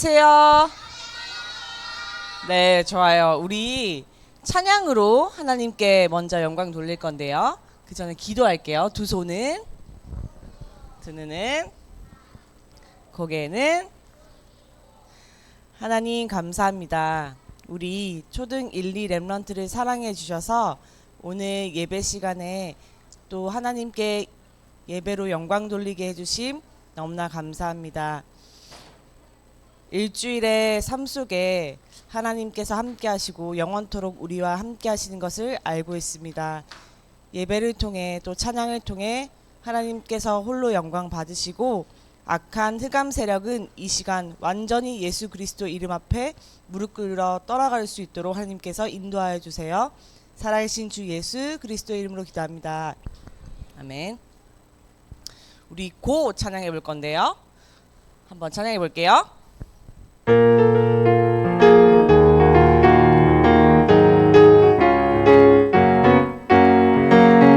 안녕하세요. 네, 좋아요. 우리 찬양으로 하나님께 먼저 영광 돌릴 건데요. 그 전에 기도할게요. 두 눈은 고개는 하나님 감사합니다. 우리 초등 1, 2 렘넌트를 사랑해 주셔서 오늘 예배 시간에 또 하나님께 예배로 영광 돌리게 해주심 너무나 감사합니다. 일주일의 삶 속에 하나님께서 함께 하시고 영원토록 우리와 함께 하시는 것을 알고 있습니다. 예배를 통해 또 찬양을 통해 하나님께서 홀로 영광 받으시고 악한 흑암 세력은 이 시간 완전히 예수 그리스도 이름 앞에 무릎 꿇어 떠나갈 수 있도록 하나님께서 인도하여 주세요. 살아계신 주 예수 그리스도 이름으로 기도합니다. 아멘. 우리 고 찬양해 볼 건데요. 한번 찬양해 볼게요.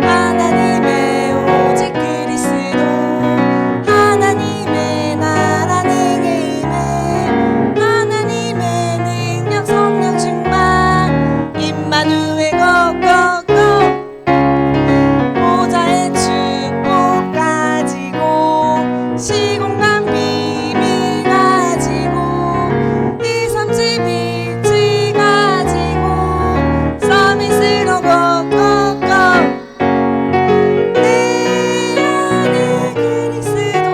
하나님의 오직 그리스도 하나님의 나라 내게 임해 하나님의 능력 성령 충만 임마누엘 고고고 보좌의 축복 가지고 시공간 비밀 가지고 이 삼십 일치 가지고 서밋으로 고고고 내 안에 그리스도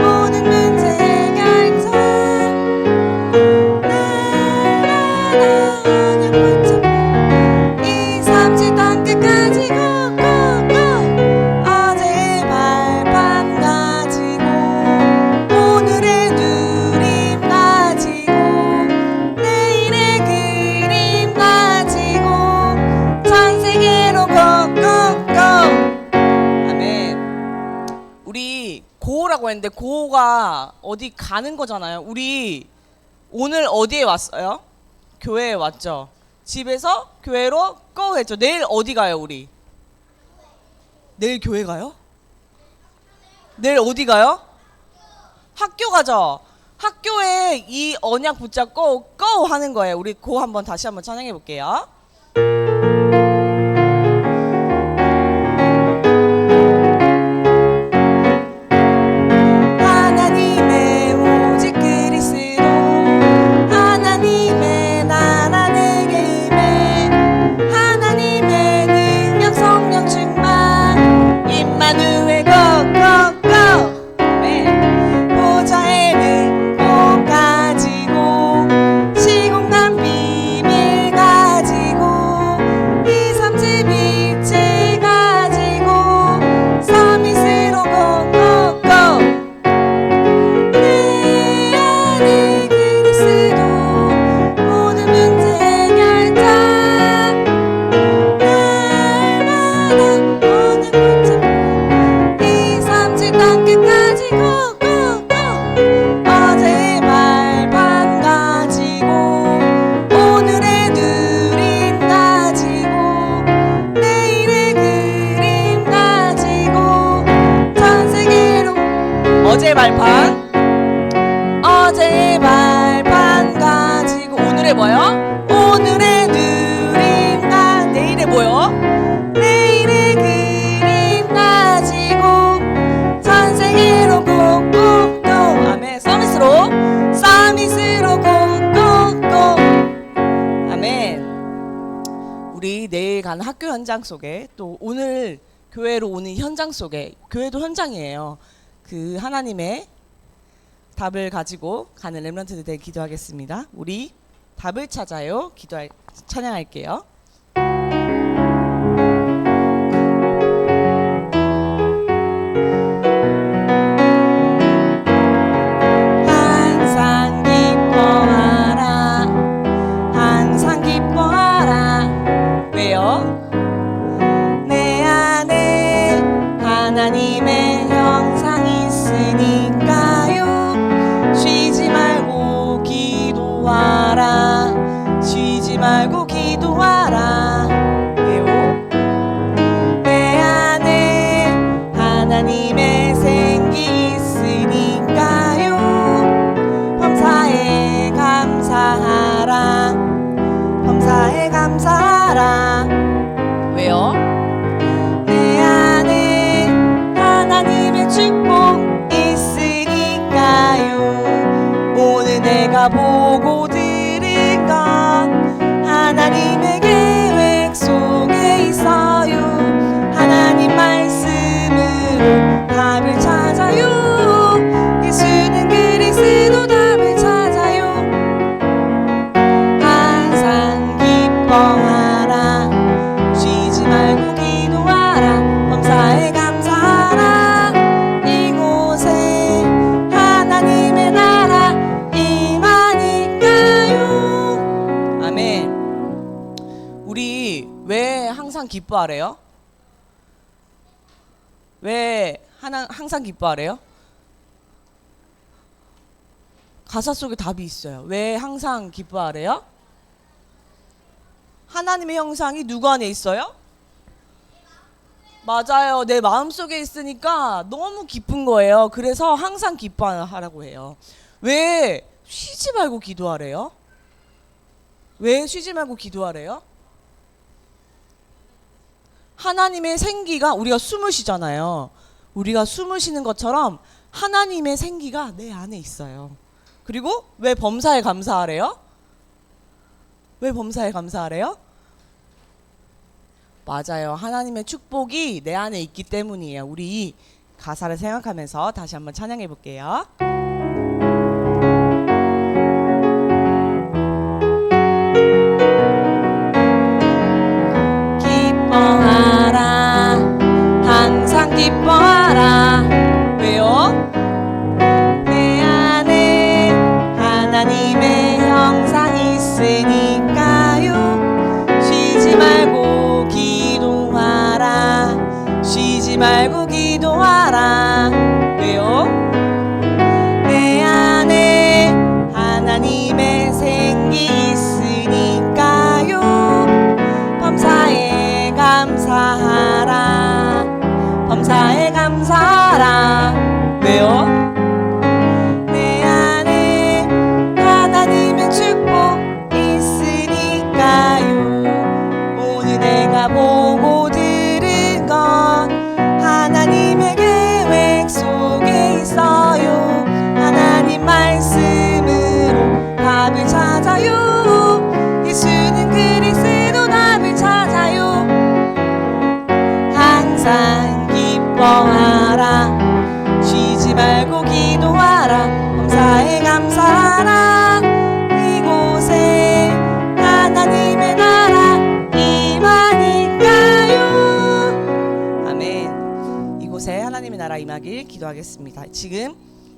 모든 문제 해결자 날마다 언약 붙잡고 이 삼십 땅 끝까지 고고고 어제의 발판 가지고 오늘의 누림 가지고 내일의 그림 가지고 전 세계로 고고고 아멘. 우리 고라고 했는데 고가 어디 가는 거잖아요. 우리 오늘 어디에 왔어요? 교회에 왔죠. 집에서 교회로 고 했죠. 내일 어디 가요 우리? 내일 교회 가요? 내일 어디 가요? 학교 가죠. 학교에 이 언약 붙잡고 고 하는 거예요. 우리 고 한번 다시 한번 찬양해 볼게요. 하나님의 오직 그리스도 하나님의 나라 내게 임해 하나님의 능력 성령 충만 임마누엘 고고고 아멘. 보좌의 능력 가지고 시공간 비밀 가지고 이 삼십 일체 가지고 서밋으로 고고고 내 안에 그리스도 모든 문제 해결자 날마다 언약 붙잡고 이 삼십 땅 끝까지 고고고 어제의 발판 가지고 오늘의 누림 가지고 내일의 그림 가지고 전 세계로 어제의 발판 가지고 오늘의 뭐요? 오늘의 누림과 내일의 뭐요? 내일의 그림 가지고 전 세계로 고고고 아멘. 서밋으로 고고고 아멘. 우리 내일 가는 학교 현장 속에 또 오늘 교회로 오는 현장 속에 교회도 현장이에요. 그 하나님의 답을 가지고 가는 렘넌트들 대해 기도하겠습니다. 우리 답을 찾아요. 찬양할게요. 항상 기뻐하라 항상 기뻐하라 왜요? 내 안에 하나님의 형상이 있으니까요. 쉬지 말고 기도하라 쉬지 말고 기도하라 기도하라. 왜요? 내 안에 하나님의 축복 있으니까요. 오늘 내가 보고 들은 건 하나님의 계획 속에 있어요. 하나님 말씀으로 답을 찾아요. 예수는 그리스도 답을 찾아요. 항상 기뻐하라. 쉬지 말고 기도하라. 범사에 감사하라. 이곳에 하나님의 나라 임하니까요. 아멘. 우리 왜 항상 기뻐하래요? 왜 항상 기뻐하래요? 가사 속에 답이 있어요. 왜 항상 기뻐하래요? 하나님의 형상이 누구 안에 있어요? 맞아요. 내 마음속에 있으니까 너무 기쁜 거예요. 그래서 항상 기뻐하라고 해요. 왜 쉬지 말고 기도하래요? 왜 쉬지 말고 기도하래요? 하나님의 생기가, 우리가 숨을 쉬잖아요. 우리가 숨을 쉬는 것처럼 하나님의 생기가 내 안에 있어요. 그리고 왜 범사에 감사하래요? 왜 범사에 감사하래요? 맞아요. 하나님의 축복이 내 안에 있기 때문이에요. 우리 이 가사를 생각하면서 다시 한번 찬양해 볼게요. 기뻐하라. 항상 기뻐하라. 왜요? 내 안에 하나님의 형상이 있으니까요. 쉬지 말고 기도하라. 쉬지 말고 기도하라. 왜요? 내 안에 하나님의 생기 있으니까요. 범사에 감사하라. 범사에 감사하라. 왜요? 내 안에 하나님의 축복 있으니까요. 오늘 내가 보고 들은 건 하나님의 계획 속에 있어요. 하나님 말씀으로 답을 찾아요. 예수는 그리스도 답을 찾아요. 항상 기뻐하라. 쉬지 말고 기도하라. 범사에 감사하라. 이곳에 하나님의 나라 임하니까요. 아멘. 이곳에 하나님의 나라 임하길 기도하겠습니다. 지금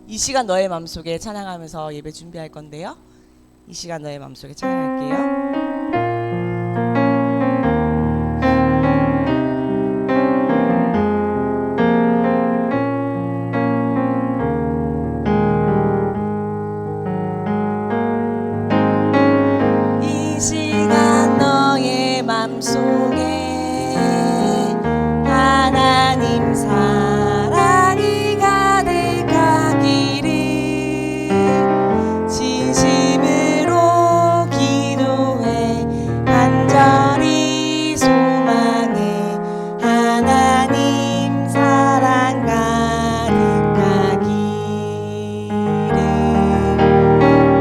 이 시간 너의 마음속에 찬양하면서 예배 준비할 건데요. 이 시간 너의 마음속에 찬양할게요. 이 시간 너의 맘속에 하나님 사랑이 가득하기를 진심으로 기도해 간절히 소망해. 하나님 사랑 가득하기를.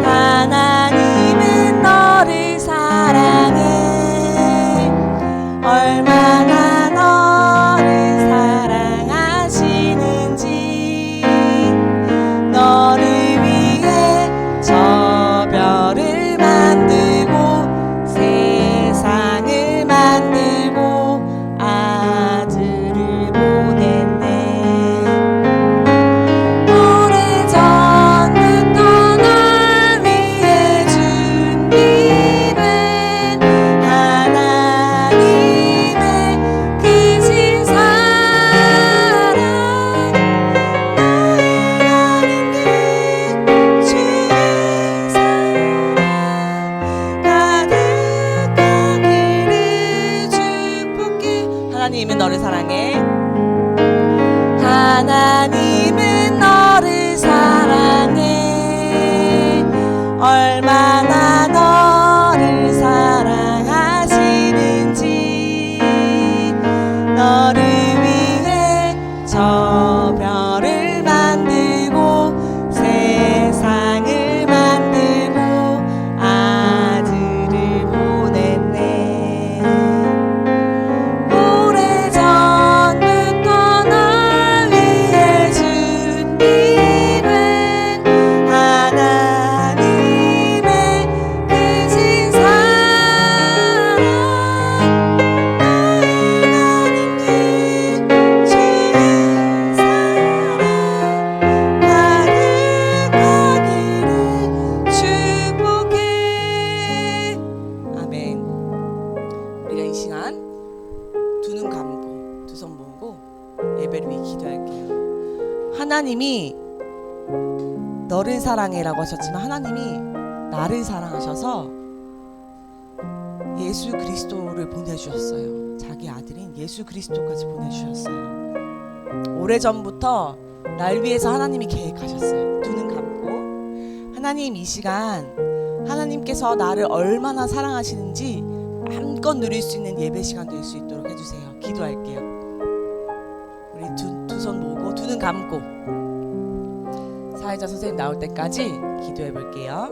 하나님은 너를 사랑해. 얼마나 너를 사랑하시는지. 너를 위해 저 별을 만들고 세상을 만들고 아들을 보냈네. 오래전부터 널 위해 준비된 하나님의 크신 사랑. 너의 아는 게 주의 사랑 가득하기를 축복해. 하나님은 너를 사랑해. 하나님은 너를 사랑해. 얼마나 너를 사랑하시는지. 하나님이 너를 사랑해라고 하셨지만 하나님이 나를 사랑하셔서 예수 그리스도를 보내주셨어요. 자기 아들인 예수 그리스도까지 보내주셨어요. 오래전부터 날 위해서 하나님이 계획하셨어요. 두 눈 감고 하나님, 이 시간 하나님께서 나를 얼마나 사랑하시는지 마음껏 누릴 수 있는 예배 시간 될 수 있도록 해주세요. 기도할게요. 우리 두 손 모으고 두 눈 감고 사회자 선생님 나올 때까지 기도해 볼게요.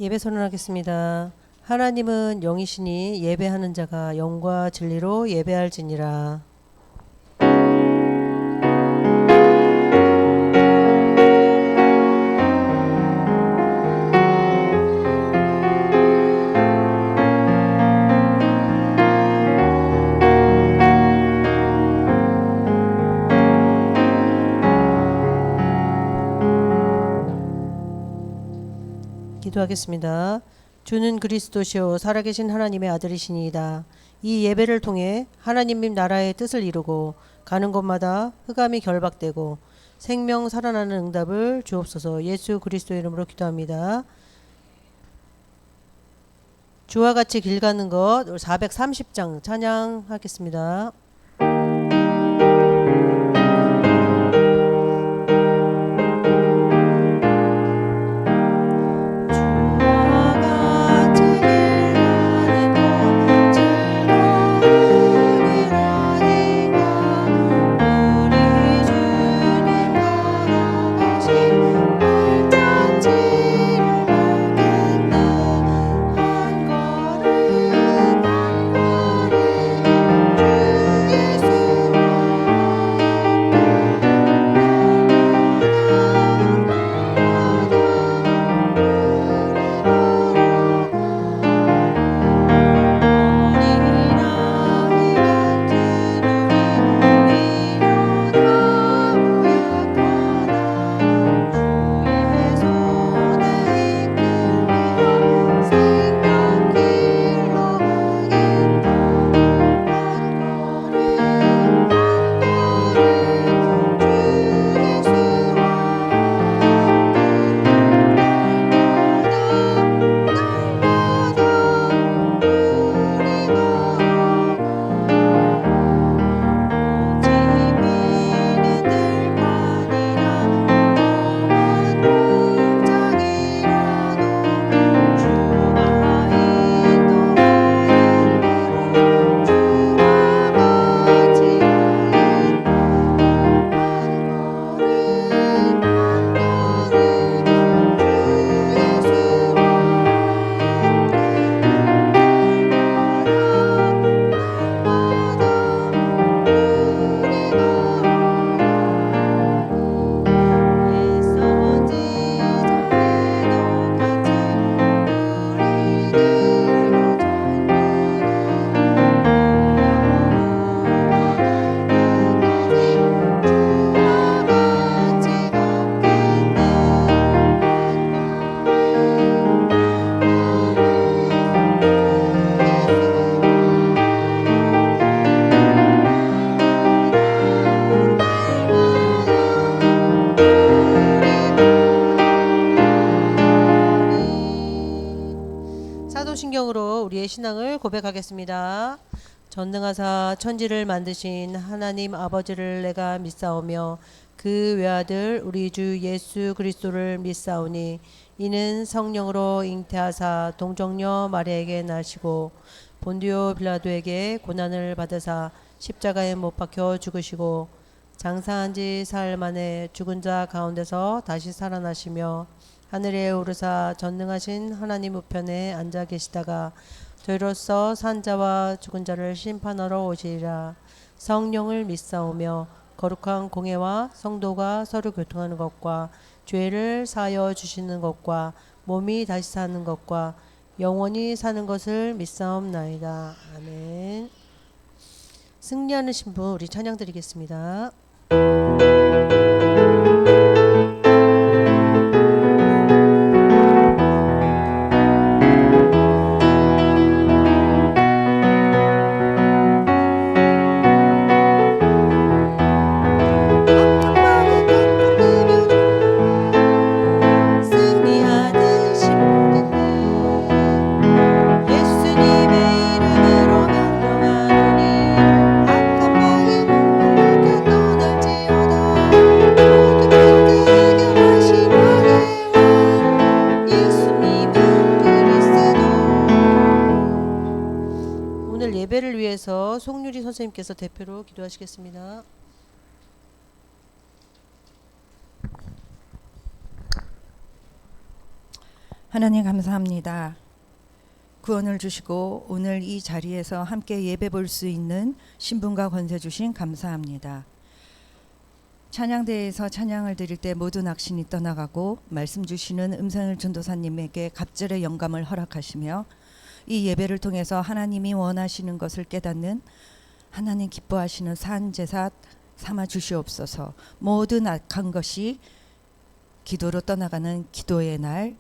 예배 선언하겠습니다. 하나님은 영이시니 예배하는 자가 영과 진리로 예배할지니라. 기도하겠습니다. 주는 그리스도시요 살아계신 하나님의 아들이시니이다. 이 예배를 통해 하나님 나라의 뜻을 이루고 가는 곳마다 흑암이 결박되고 생명 살아나는 응답을 주옵소서. 예수 그리스도 이름으로 기도합니다. 주와 같이 길 가는 것 430장 찬양하겠습니다. 사도신경으로 우리의 신앙을 고백하겠습니다. 전능하사 천지를 만드신 하나님 아버지를 내가 믿사오며 그 외아들 우리 주 예수 그리스도를 믿사오니 이는 성령으로 잉태하사 동정녀 마리아에게 나시고 본디오 빌라도에게 고난을 받으사 십자가에 못 박혀 죽으시고 장사한 지 사흘 만에 죽은 자 가운데서 다시 살아나시며 하늘에 오르사 전능하신 하나님 우편에 앉아 계시다가 저희로서 산자와 죽은 자를 심판하러 오시리라. 성령을 믿사오며 거룩한 공회와 성도가 서로 교통하는 것과 죄를 사하여 주시는 것과 몸이 다시 사는 것과 영원히 사는 것을 믿사옵나이다. 아멘. 승리하는 신부 우리 찬양 드리겠습니다. 오늘 예배를 위해서 송유리 선생님께서 대표로 기도하시겠습니다. 하나님 감사합니다. 구원을 주시고 오늘 이 자리에서 함께 예배 볼 수 있는 신분과 권세 주신 감사합니다. 찬양대에서 찬양을 드릴 때 모든 악신이 떠나가고 말씀 주시는 음성일 전도사님에게 갑절의 영감을 허락하시며 이 예배를 통해서 하나님이 원하시는 것을 깨닫는 하나님 기뻐하시는 산제사 삼아 주시옵소서. 모든 악한 것이 기도로 떠나가는 기도의 날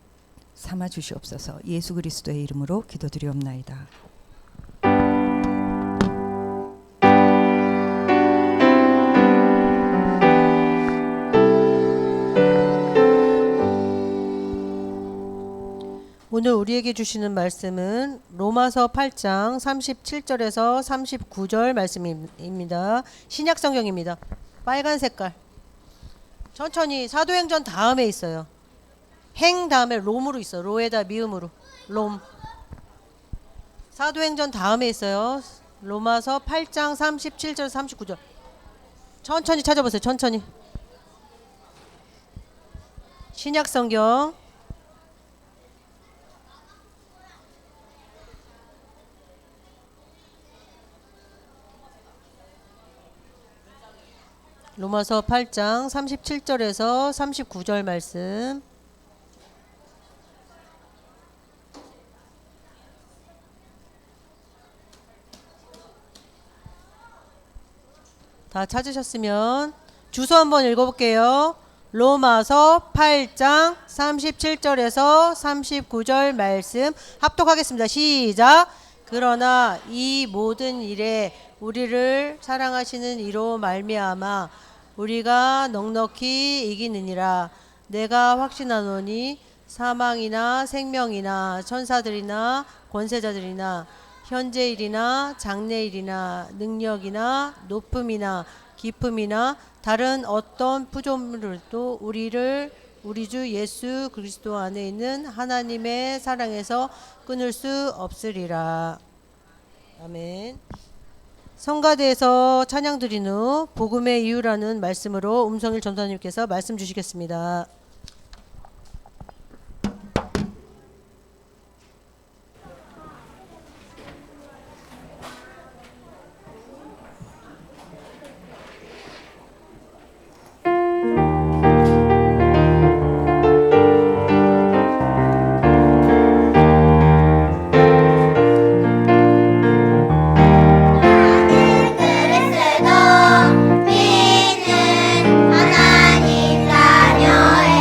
삼아 주시옵소서. 예수 그리스도의 이름으로 기도드리옵나이다. 오늘 우리에게 주시는 말씀은 로마서 8장 37절에서 39절 말씀입니다. 신약 성경입니다. 빨간 색깔. 천천히 사도행전 다음에 있어요. 행 다음에 롬으로 있어요. 로에다 미음으로. 롬. 사도행전 다음에 있어요. 로마서 8장 37절 39절. 천천히 찾아보세요. 천천히. 신약 성경 로마서 8장 37절에서 39절 말씀. 다 찾으셨으면 주소 한번 읽어볼게요. 로마서 8장 37절에서 39절 말씀 합독하겠습니다. 시작. 그러나 이 모든 일에 우리를 사랑하시는 이로 말미암아 우리가 넉넉히 이기느니라. 내가 확신하노니 사망이나 생명이나 천사들이나 권세자들이나 현재일이나 장래일이나 능력이나 높음이나 깊음이나 다른 어떤 피조물도 우리를 우리 주 예수 그리스도 안에 있는 하나님의 사랑에서 끊을 수 없으리라. 아멘. 성가대에서 찬양 드린 후 복음의 이유라는 말씀으로 음성일 전도사님께서 말씀 주시겠습니다. 믿는 하나님 자녀의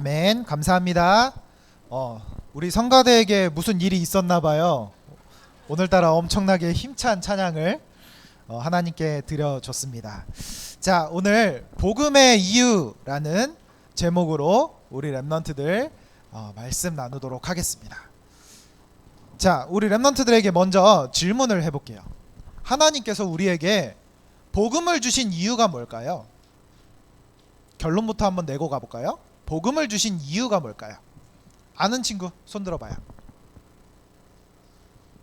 아멘. 감사합니다. 우리 성가대에게 무슨 일이 있었나 봐요. 오늘따라 엄청나게 힘찬 찬양을 하나님께 드려줬습니다. 자, 오늘 복음의 이유라는 제목으로 우리 랩넌트들 말씀 나누도록 하겠습니다. 자, 우리 랩넌트들에게 먼저 질문을 해볼게요. 하나님께서 우리에게 복음을 주신 이유가 뭘까요? 결론부터 한번 내고 가볼까요? 복음을 주신 이유가 뭘까요? 아는 친구 손 들어봐요.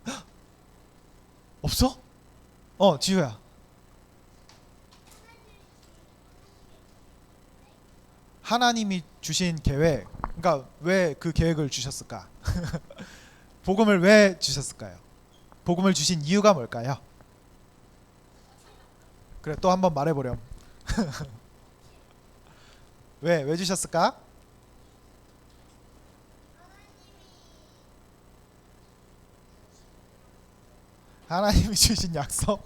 헉! 없어? 지우야. 하나님이 주신 계획. 그러니까 왜 그 계획을 주셨을까? 복음을 왜 주셨을까요? 복음을 주신 이유가 뭘까요? 그래, 또 한번 말해보렴. 왜 주셨을까? 하나님이 주신 약속.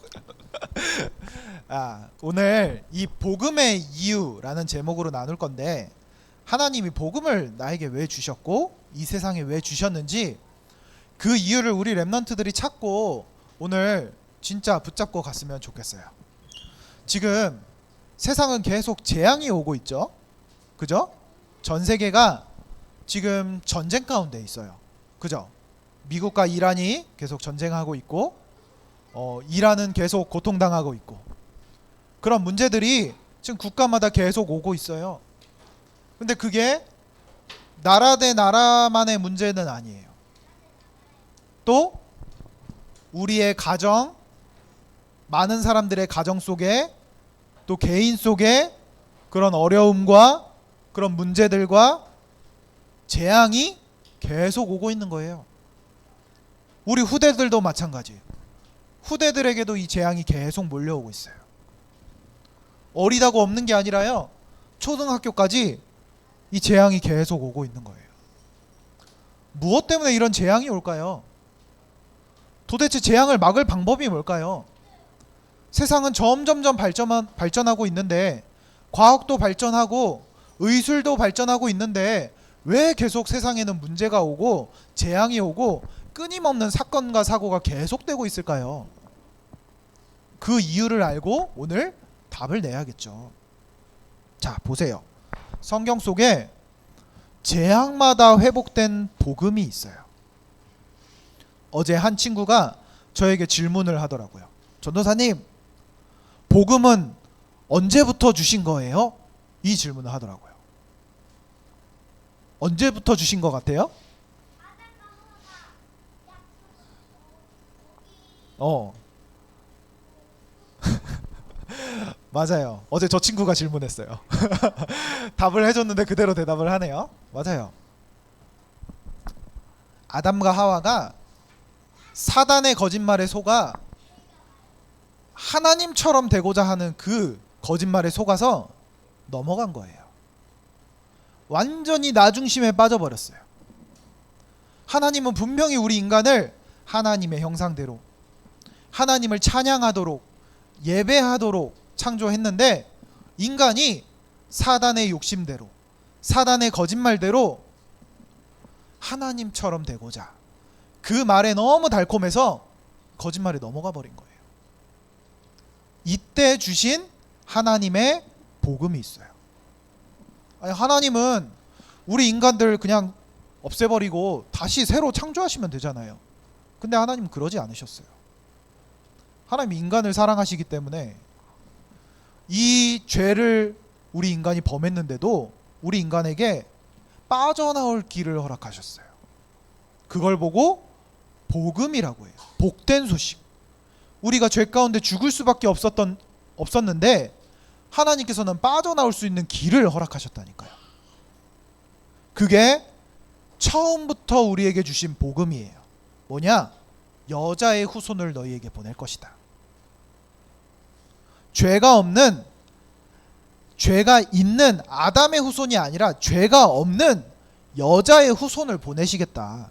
오늘 이 복음의 이유라는 제목으로 나눌 건데, 하나님이 복음을 나에게 왜 주셨고 이 세상에 왜 주셨는지 그 이유를 우리 랩넌트들이 찾고 오늘 진짜 붙잡고 갔으면 좋겠어요. 지금 세상은 계속 재앙이 오고 있죠. 그죠? 전 세계가 지금 전쟁 가운데 있어요. 그죠? 미국과 이란이 계속 전쟁하고 있고, 이란은 계속 고통당하고 있고, 그런 문제들이 지금 국가마다 계속 오고 있어요. 근데 그게 나라 대 나라만의 문제는 아니에요. 또 우리의 가정, 많은 사람들의 가정 속에, 또 개인 속에 그런 어려움과 그런 문제들과 재앙이 계속 오고 있는 거예요. 우리 후대들도 마찬가지예요. 후대들에게도 이 재앙이 계속 몰려오고 있어요. 어리다고 없는 게 아니라요, 초등학교까지 이 재앙이 계속 오고 있는 거예요. 무엇 때문에 이런 재앙이 올까요? 도대체 재앙을 막을 방법이 뭘까요? 세상은 점점점 발전하고 있는데, 과학도 발전하고 의술도 발전하고 있는데, 왜 계속 세상에는 문제가 오고 재앙이 오고 끊임없는 사건과 사고가 계속되고 있을까요? 그 이유를 알고 오늘 답을 내야겠죠. 자, 보세요. 성경 속에 재앙마다 회복된 복음이 있어요. 어제 한 친구가 저에게 질문을 하더라고요. 전도사님, 복음은 언제부터 주신 거예요? 이 질문을 하더라고요. 언제부터 주신 것 같아요? 맞아요. 어제 저 친구가 질문했어요. 답을 해줬는데 그대로 대답을 하네요. 맞아요. 아담과 하와가 사단의 거짓말에 속아 하나님처럼 되고자 하는 그 거짓말에 속아서 넘어간 거예요. 완전히 나 중심에 빠져버렸어요. 하나님은 분명히 우리 인간을 하나님의 형상대로, 하나님을 찬양하도록, 예배하도록 창조했는데, 인간이 사단의 욕심대로, 사단의 거짓말대로 하나님처럼 되고자, 그 말에 너무 달콤해서 거짓말에 넘어가 버린 거예요. 이때 주신 하나님의 복음이 있어요. 아니, 하나님은 우리 인간들 그냥 없애버리고 다시 새로 창조하시면 되잖아요. 근데 하나님은 그러지 않으셨어요. 하나님이 인간을 사랑하시기 때문에 이 죄를 우리 인간이 범했는데도 우리 인간에게 빠져나올 길을 허락하셨어요. 그걸 보고 복음이라고 해요. 복된 소식. 우리가 죄 가운데 죽을 수밖에 없었는데 하나님께서는 빠져나올 수 있는 길을 허락하셨다니까요. 그게 처음부터 우리에게 주신 복음이에요. 뭐냐? 여자의 후손을 너희에게 보낼 것이다. 죄가 있는 아담의 후손이 아니라 죄가 없는 여자의 후손을 보내시겠다.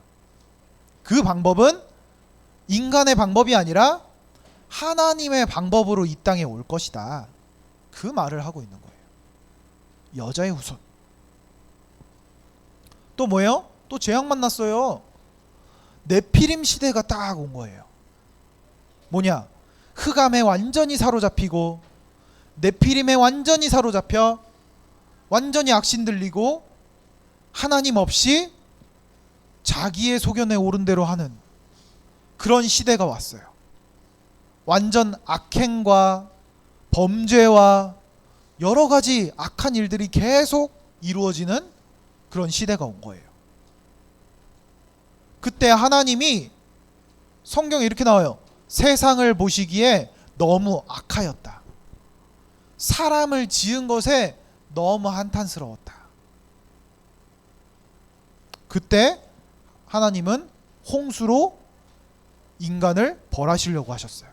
그 방법은 인간의 방법이 아니라 하나님의 방법으로 이 땅에 올 것이다. 그 말을 하고 있는 거예요. 여자의 후손. 또 뭐예요? 또 재앙 만났어요. 네피림 시대가 딱 온 거예요. 뭐냐? 흑암에 완전히 사로잡히고 네피림에 완전히 사로잡혀 완전히 악신 들리고 하나님 없이 자기의 소견에 오른 대로 하는 그런 시대가 왔어요. 완전 악행과 범죄와 여러 가지 악한 일들이 계속 이루어지는 그런 시대가 온 거예요. 그때 하나님이 성경에 이렇게 나와요. 세상을 보시기에 너무 악하였다. 사람을 지은 것에 너무 한탄스러웠다. 그때 하나님은 홍수로 인간을 벌하시려고 하셨어요.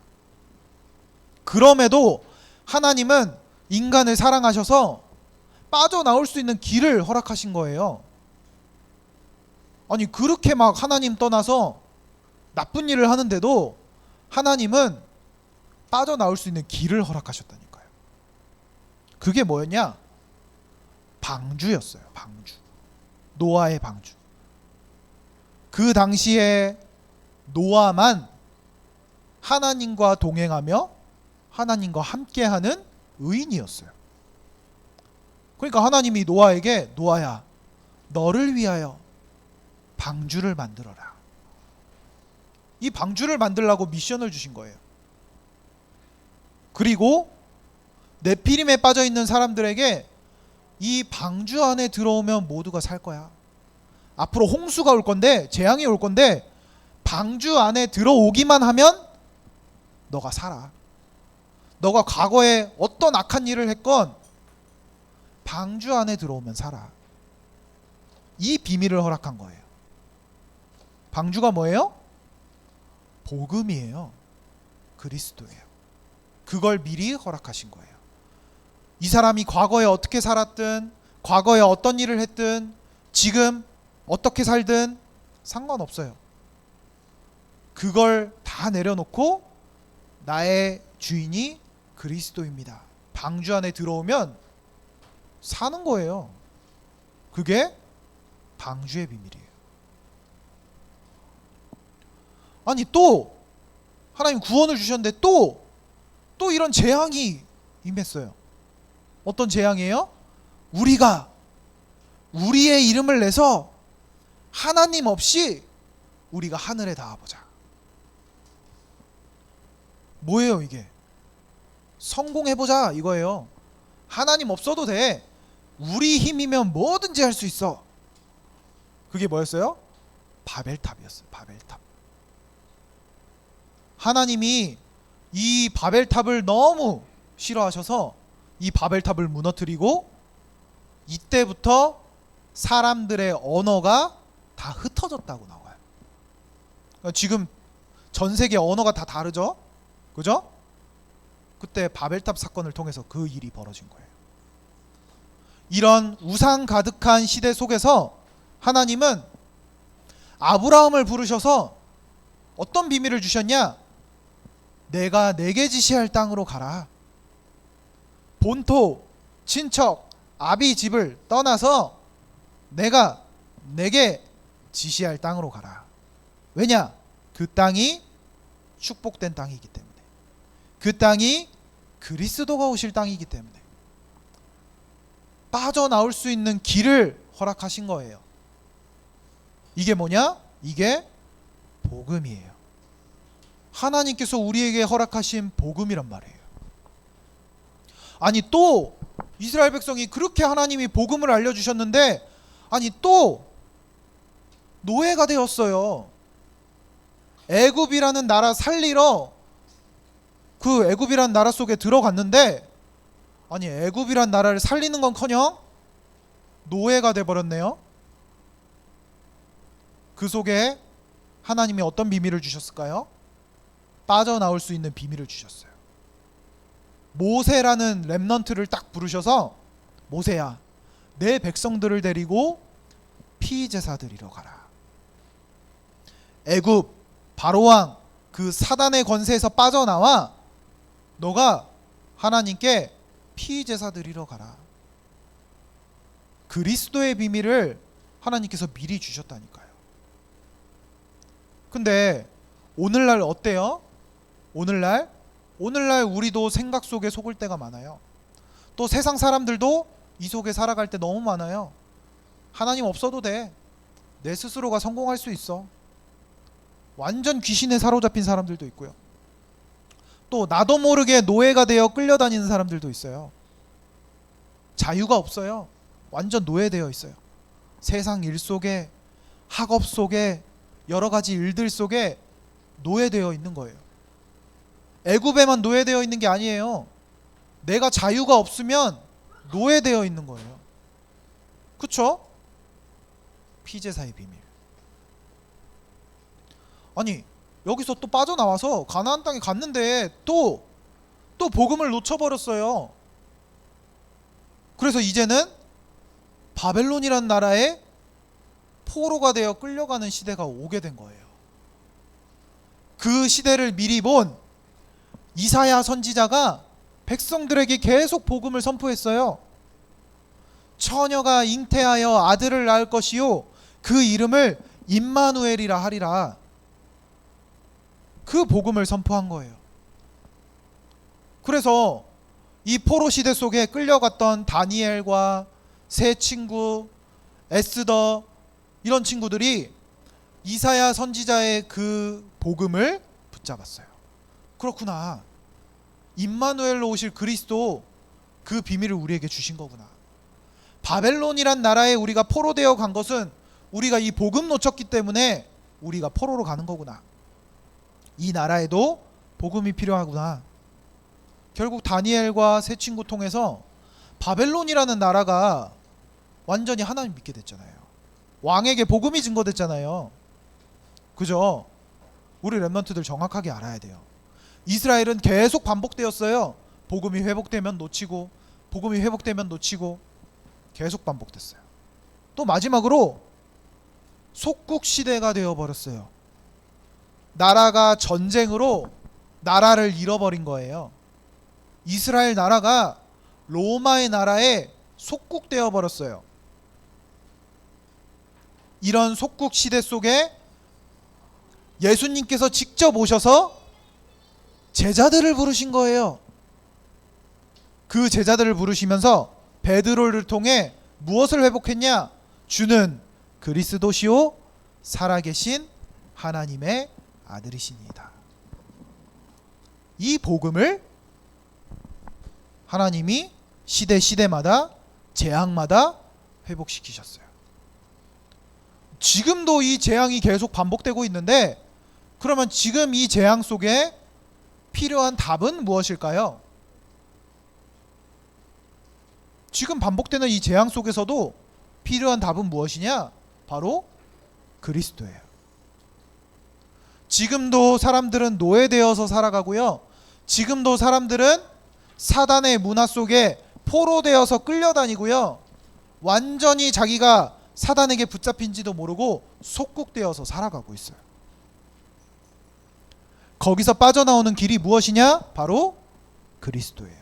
그럼에도 하나님은 인간을 사랑하셔서 빠져나올 수 있는 길을 허락하신 거예요. 아니 그렇게 막 하나님 떠나서 나쁜 일을 하는데도 하나님은 빠져나올 수 있는 길을 허락하셨다니까요. 그게 뭐였냐? 방주였어요. 방주. 노아의 방주. 그 당시에 노아만 하나님과 동행하며 하나님과 함께하는 의인이었어요. 그러니까 하나님이 노아에게 노아야 너를 위하여 방주를 만들어라. 이 방주를 만들라고 미션을 주신 거예요. 그리고 네피림에 빠져 있는 사람들에게 이 방주 안에 들어오면 모두가 살 거야. 앞으로 홍수가 올 건데 재앙이 올 건데 방주 안에 들어오기만 하면 너가 살아. 너가 과거에 어떤 악한 일을 했건 방주 안에 들어오면 살아. 이 비밀을 허락한 거예요. 방주가 뭐예요? 복음이에요. 그리스도예요. 그걸 미리 허락하신 거예요. 이 사람이 과거에 어떻게 살았든 과거에 어떤 일을 했든 지금 어떻게 살든 상관없어요. 그걸 다 내려놓고 나의 주인이 그리스도입니다. 방주 안에 들어오면 사는 거예요. 그게 방주의 비밀이에요. 아니 또 하나님 구원을 주셨는데 또 이런 재앙이 임했어요. 어떤 재앙이에요? 우리가 우리의 이름을 내서 하나님 없이 우리가 하늘에 닿아보자. 뭐예요 이게? 성공해보자 이거예요. 하나님 없어도 돼. 우리 힘이면 뭐든지 할 수 있어. 그게 뭐였어요? 바벨탑이었어요. 바벨탑. 하나님이 이 바벨탑을 너무 싫어하셔서 이 바벨탑을 무너뜨리고 이때부터 사람들의 언어가 다 흩어졌다고 나와요. 그러니까 지금 전 세계 언어가 다 다르죠? 그죠? 그때 바벨탑 사건을 통해서 그 일이 벌어진 거예요. 이런 우상 가득한 시대 속에서 하나님은 아브라함을 부르셔서 어떤 비밀을 주셨냐? 내가 내게 지시할 땅으로 가라. 본토, 친척, 아비 집을 떠나서 내가 내게 지시할 땅으로 가라. 왜냐? 그 땅이 축복된 땅이기 때문에. 그 땅이 그리스도가 오실 땅이기 때문에. 빠져나올 수 있는 길을 허락하신 거예요. 이게 뭐냐? 이게 복음이에요. 하나님께서 우리에게 허락하신 복음이란 말이에요. 아니 또 이스라엘 백성이 그렇게 하나님이 복음을 알려주셨는데 아니 또 노예가 되었어요. 애굽이라는 나라 살리러 그 애굽이라는 나라 속에 들어갔는데 아니 애굽이라는 나라를 살리는 건커녕 노예가 돼버렸네요. 그 속에 하나님이 어떤 비밀을 주셨을까요? 빠져나올 수 있는 비밀을 주셨어요. 모세라는 렘넌트를 딱 부르셔서 모세야 내 백성들을 데리고 피제사 드리러 가라. 애굽 바로왕 그 사단의 권세에서 빠져나와 너가 하나님께 피제사 드리러 가라. 그리스도의 비밀을 하나님께서 미리 주셨다니까요. 근데 오늘날 어때요? 오늘날 우리도 생각 속에 속을 때가 많아요. 또 세상 사람들도 이 속에 살아갈 때 너무 많아요. 하나님 없어도 돼. 내 스스로가 성공할 수 있어. 완전 귀신에 사로잡힌 사람들도 있고요. 또 나도 모르게 노예가 되어 끌려다니는 사람들도 있어요. 자유가 없어요. 완전 노예되어 있어요. 세상 일 속에, 학업 속에, 여러 가지 일들 속에 노예되어 있는 거예요. 애굽에만 노예되어 있는 게 아니에요. 내가 자유가 없으면 노예되어 있는 거예요. 그쵸? 피제사의 비밀. 아니, 여기서 또 빠져나와서 가나안 땅에 갔는데 또 복음을 놓쳐버렸어요. 그래서 이제는 바벨론이란 나라에 포로가 되어 끌려가는 시대가 오게 된 거예요. 그 시대를 미리 본 이사야 선지자가 백성들에게 계속 복음을 선포했어요. 처녀가 잉태하여 아들을 낳을 것이요 그 이름을 임마누엘이라 하리라. 그 복음을 선포한 거예요. 그래서 이 포로 시대 속에 끌려갔던 다니엘과 세 친구, 에스더 이런 친구들이 이사야 선지자의 그 복음을 붙잡았어요. 그렇구나. 임마누엘로 오실 그리스도 그 비밀을 우리에게 주신 거구나. 바벨론이란 나라에 우리가 포로 되어 간 것은 우리가 이 복음 놓쳤기 때문에 우리가 포로로 가는 거구나. 이 나라에도 복음이 필요하구나. 결국 다니엘과 세 친구 통해서 바벨론이라는 나라가 완전히 하나님 믿게 됐잖아요. 왕에게 복음이 증거됐잖아요. 그죠? 우리 렘넌트들 정확하게 알아야 돼요. 이스라엘은 계속 반복되었어요. 복음이 회복되면 놓치고 복음이 회복되면 놓치고 계속 반복됐어요. 또 마지막으로 속국 시대가 되어버렸어요. 나라가 전쟁으로 나라를 잃어버린 거예요. 이스라엘 나라가 로마의 나라에 속국되어 버렸어요. 이런 속국 시대 속에 예수님께서 직접 오셔서 제자들을 부르신 거예요. 그 제자들을 부르시면서 베드로를 통해 무엇을 회복했냐? 주는 그리스도시요 살아계신 하나님의 아들이시니이다. 이 복음을 하나님이 시대마다 재앙마다 회복시키셨어요. 지금도 이 재앙이 계속 반복되고 있는데 그러면 지금 이 재앙 속에 필요한 답은 무엇일까요? 지금 반복되는 이 재앙 속에서도 필요한 답은 무엇이냐? 바로 그리스도예요. 지금도 사람들은 노예되어서 살아가고요. 지금도 사람들은 사단의 문화 속에 포로되어서 끌려다니고요. 완전히 자기가 사단에게 붙잡힌지도 모르고 속국되어서 살아가고 있어요. 거기서 빠져나오는 길이 무엇이냐? 바로 그리스도예요.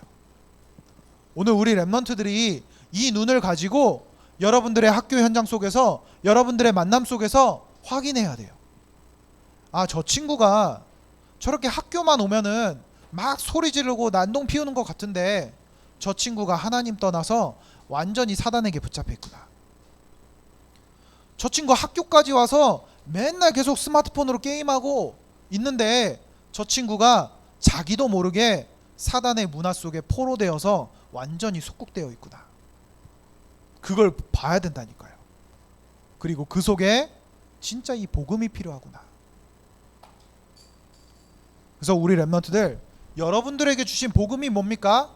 오늘 우리 렘넌트들이 이 눈을 가지고 여러분들의 학교 현장 속에서 여러분들의 만남 속에서 확인해야 돼요. 아, 저 친구가 저렇게 학교만 오면은 막 소리 지르고 난동 피우는 것 같은데 저 친구가 하나님 떠나서 완전히 사단에게 붙잡혀 있구나. 저 친구 학교까지 와서 맨날 계속 스마트폰으로 게임하고 있는데 저 친구가 자기도 모르게 사단의 문화 속에 포로되어서 완전히 속국되어 있구나. 그걸 봐야 된다니까요. 그리고 그 속에 진짜 이 복음이 필요하구나. 그래서 우리 렘넌트들, 여러분들에게 주신 복음이 뭡니까?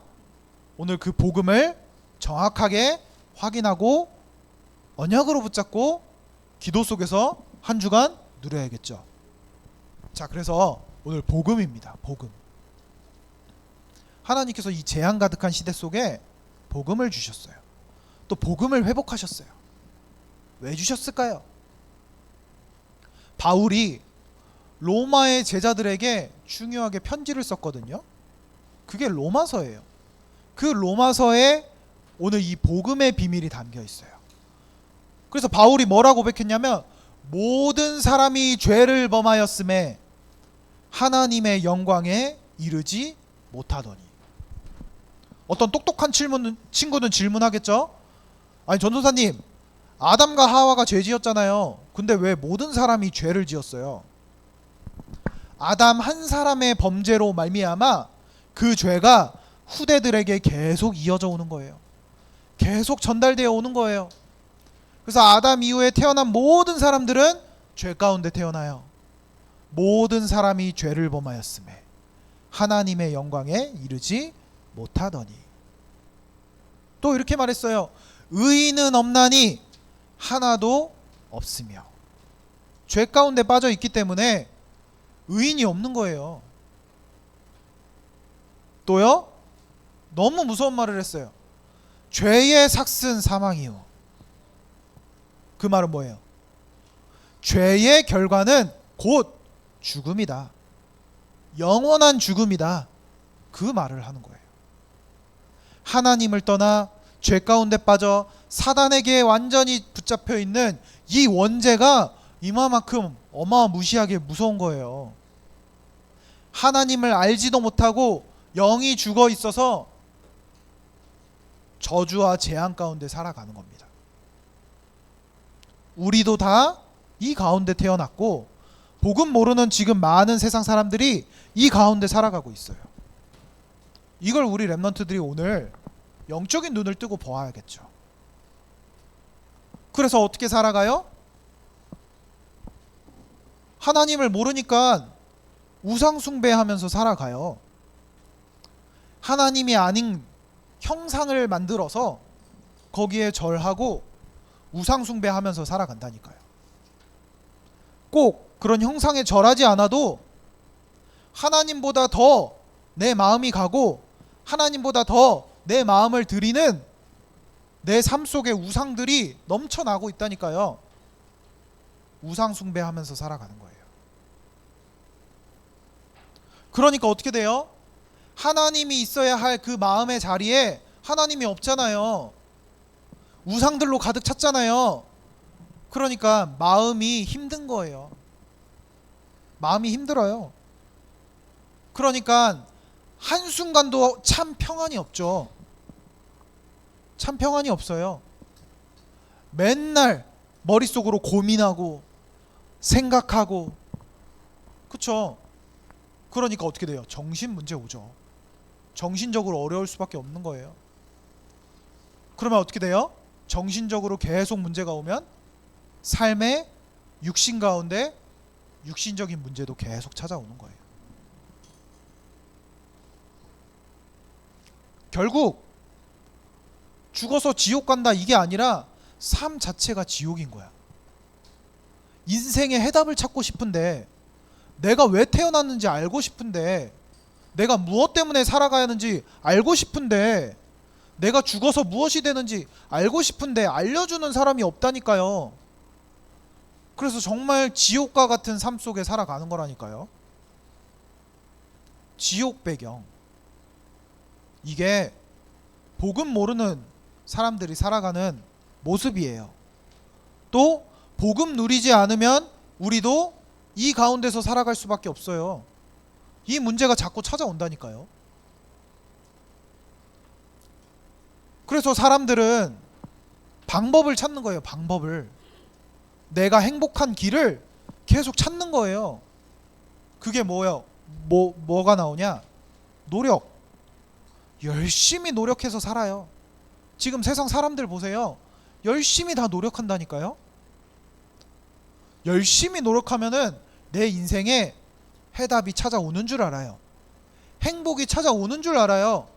오늘 그 복음을 정확하게 확인하고 언약으로 붙잡고 기도 속에서 한 주간 누려야겠죠. 자, 그래서 오늘 복음입니다. 복음. 하나님께서 이 재앙 가득한 시대 속에 복음을 주셨어요. 또 복음을 회복하셨어요. 왜 주셨을까요? 바울이 로마의 제자들에게 중요하게 편지를 썼거든요. 그게 로마서예요. 그 로마서에 오늘 이 복음의 비밀이 담겨 있어요. 그래서 바울이 뭐라고 고백했냐면 모든 사람이 죄를 범하였음에 하나님의 영광에 이르지 못하더니. 어떤 똑똑한 친구는 질문하겠죠. 아니 전도사님, 아담과 하와가 죄 지었잖아요. 근데 왜 모든 사람이 죄를 지었어요? 아담 한 사람의 범죄로 말미암아 그 죄가 후대들에게 계속 이어져 오는 거예요. 계속 전달되어 오는 거예요. 그래서 아담 이후에 태어난 모든 사람들은 죄 가운데 태어나요. 모든 사람이 죄를 범하였음에 하나님의 영광에 이르지 못하더니. 또 이렇게 말했어요. 의인은 없나니 하나도 없으며. 죄 가운데 빠져 있기 때문에 의인이 없는 거예요. 또요, 너무 무서운 말을 했어요. 죄의 삭은 사망이요. 그 말은 뭐예요? 죄의 결과는 곧 죽음이다. 영원한 죽음이다. 그 말을 하는 거예요. 하나님을 떠나 죄 가운데 빠져 사단에게 완전히 붙잡혀 있는 이 원죄가 이만큼 어마무시하게 무서운 거예요. 하나님을 알지도 못하고 영이 죽어 있어서 저주와 재앙 가운데 살아가는 겁니다. 우리도 다 이 가운데 태어났고 복음 모르는 지금 많은 세상 사람들이 이 가운데 살아가고 있어요. 이걸 우리 렘넌트들이 오늘 영적인 눈을 뜨고 보아야겠죠. 그래서 어떻게 살아가요? 하나님을 모르니까 우상 숭배하면서 살아가요. 하나님이 아닌 형상을 만들어서 거기에 절하고 우상 숭배하면서 살아간다니까요. 꼭 그런 형상에 절하지 않아도 하나님보다 더 내 마음이 가고 하나님보다 더 내 마음을 드리는 내 삶 속에 우상들이 넘쳐나고 있다니까요. 우상 숭배하면서 살아가는 거예요. 그러니까 어떻게 돼요? 하나님이 있어야 할 그 마음의 자리에 하나님이 없잖아요. 우상들로 가득 찼잖아요. 그러니까 마음이 힘든 거예요. 마음이 힘들어요. 그러니까 한순간도 참 평안이 없죠. 참 평안이 없어요. 맨날 머릿속으로 고민하고 생각하고, 그쵸? 그러니까 어떻게 돼요? 정신 문제 오죠. 정신적으로 어려울 수밖에 없는 거예요. 그러면 어떻게 돼요? 정신적으로 계속 문제가 오면 삶의 육신 가운데 육신적인 문제도 계속 찾아오는 거예요. 결국 죽어서 지옥 간다 이게 아니라 삶 자체가 지옥인 거야. 인생의 해답을 찾고 싶은데, 내가 왜 태어났는지 알고 싶은데, 내가 무엇 때문에 살아가야 하는지 알고 싶은데, 내가 죽어서 무엇이 되는지 알고 싶은데 알려주는 사람이 없다니까요. 그래서 정말 지옥과 같은 삶 속에 살아가는 거라니까요. 지옥 배경. 이게 복음 모르는 사람들이 살아가는 모습이에요. 또 복음 누리지 않으면 우리도 이 가운데서 살아갈 수밖에 없어요. 이 문제가 자꾸 찾아온다니까요. 그래서 사람들은 방법을 찾는 거예요. 방법을. 내가 행복한 길을 계속 찾는 거예요. 그게 뭐예요? 뭐가 나오냐? 노력. 열심히 노력해서 살아요. 지금 세상 사람들 보세요. 열심히 다 노력한다니까요. 열심히 노력하면은 내 인생에 해답이 찾아오는 줄 알아요. 행복이 찾아오는 줄 알아요.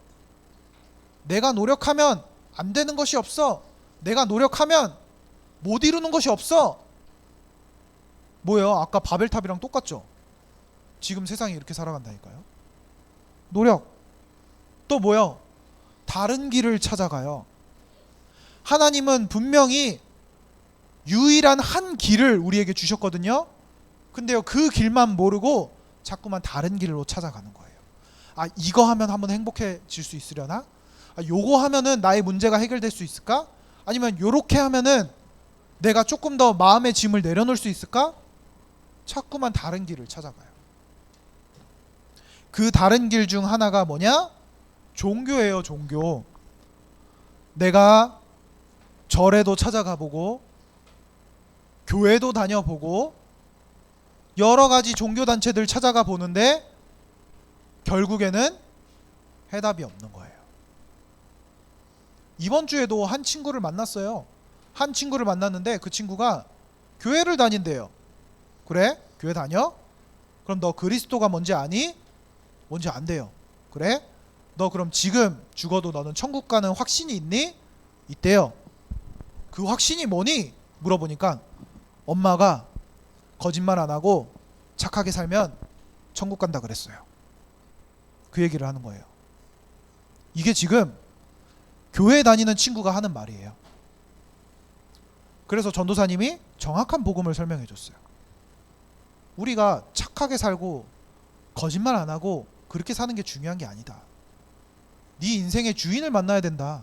내가 노력하면 안 되는 것이 없어. 내가 노력하면 못 이루는 것이 없어. 뭐예요? 아까 바벨탑이랑 똑같죠? 지금 세상이 이렇게 살아간다니까요. 노력. 또 뭐요? 다른 길을 찾아가요. 하나님은 분명히 유일한 한 길을 우리에게 주셨거든요. 근데요, 그 길만 모르고 자꾸만 다른 길로 찾아가는 거예요. 아, 이거 하면 한번 행복해질 수 있으려나? 아, 요거 하면은 나의 문제가 해결될 수 있을까? 아니면 요렇게 하면은 내가 조금 더 마음의 짐을 내려놓을 수 있을까? 자꾸만 다른 길을 찾아가요. 그 다른 길 중 하나가 뭐냐? 종교예요, 종교. 내가 절에도 찾아가 보고 교회도 다녀보고 여러 가지 종교 단체들 찾아가 보는데 결국에는 해답이 없는 거예요. 이번 주에도 한 친구를 만났어요. 한 친구를 만났는데 그 친구가 교회를 다닌대요. 그래? 교회 다녀? 그럼 너 그리스도가 뭔지 아니? 뭔지 안 돼요. 그래? 너 그럼 지금 죽어도 너는 천국 가는 확신이 있니? 있대요. 그 확신이 뭐니? 물어보니까 엄마가 거짓말 안 하고 착하게 살면 천국 간다 그랬어요. 그 얘기를 하는 거예요. 이게 지금 교회 다니는 친구가 하는 말이에요. 그래서 전도사님이 정확한 복음을 설명해 줬어요. 우리가 착하게 살고 거짓말 안 하고 그렇게 사는 게 중요한 게 아니다. 네 인생의 주인을 만나야 된다.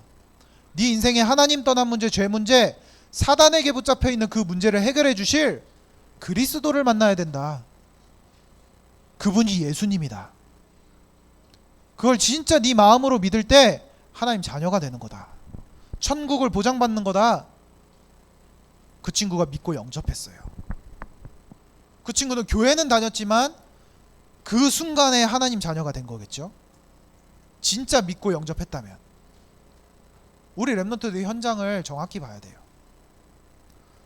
네 인생의 하나님 떠난 문제, 죄 문제, 사단에게 붙잡혀 있는 그 문제를 해결해 주실 그리스도를 만나야 된다. 그분이 예수님이다. 그걸 진짜 네 마음으로 믿을 때 하나님 자녀가 되는 거다. 천국을 보장받는 거다. 그 친구가 믿고 영접했어요. 그 친구는 교회는 다녔지만 그 순간에 하나님 자녀가 된 거겠죠. 진짜 믿고 영접했다면. 우리 랩런트들이 현장을 정확히 봐야 돼요.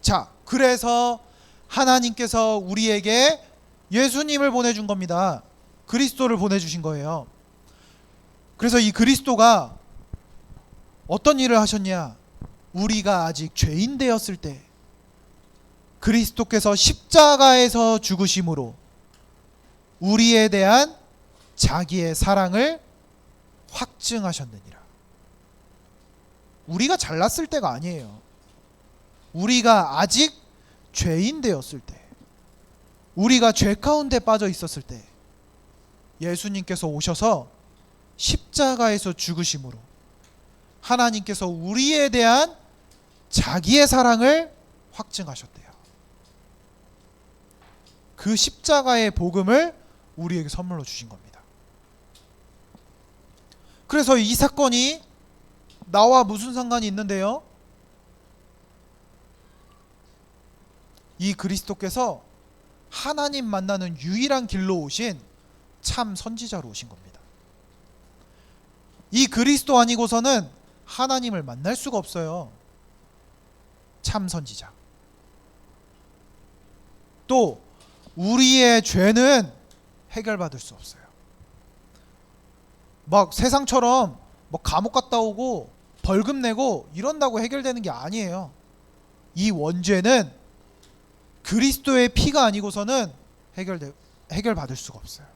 자, 그래서 하나님께서 우리에게 예수님을 보내준 겁니다. 그리스도를 보내주신 거예요. 그래서 이 그리스도가 어떤 일을 하셨냐? 우리가 아직 죄인 되었을 때 그리스도께서 십자가에서 죽으심으로 우리에 대한 자기의 사랑을 확증하셨느니라. 우리가 잘났을 때가 아니에요. 우리가 아직 죄인 되었을 때, 우리가 죄 가운데 빠져 있었을 때 예수님께서 오셔서 십자가에서 죽으심으로 하나님께서 우리에 대한 자기의 사랑을 확증하셨대요. 그 십자가의 복음을 우리에게 선물로 주신 겁니다. 그래서 이 사건이 나와 무슨 상관이 있는데요? 이 그리스도께서 하나님 만나는 유일한 길로 오신 참 선지자로 오신 겁니다. 이 그리스도 아니고서는 하나님을 만날 수가 없어요. 참 선지자. 또 우리의 죄는 해결받을 수 없어요. 막 세상처럼 뭐 감옥 갔다 오고 벌금 내고 이런다고 해결되는 게 아니에요. 이 원죄는 그리스도의 피가 아니고서는 해결받을 수가 없어요.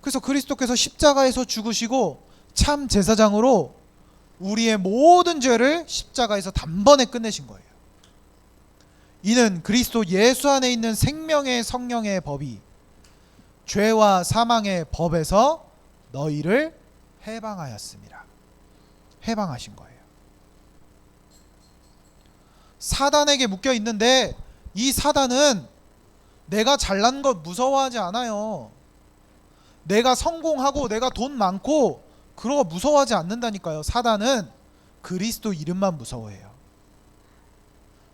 그래서 그리스도께서 십자가에서 죽으시고 참 제사장으로 우리의 모든 죄를 십자가에서 단번에 끝내신 거예요. 이는 그리스도 예수 안에 있는 생명의 성령의 법이 죄와 사망의 법에서 너희를 해방하였습니다. 해방하신 거예요. 사단에게 묶여 있는데 이 사단은 내가 잘난 것 무서워하지 않아요. 내가 성공하고 내가 돈 많고 그런 거 무서워하지 않는다니까요. 사단은 그리스도 이름만 무서워해요.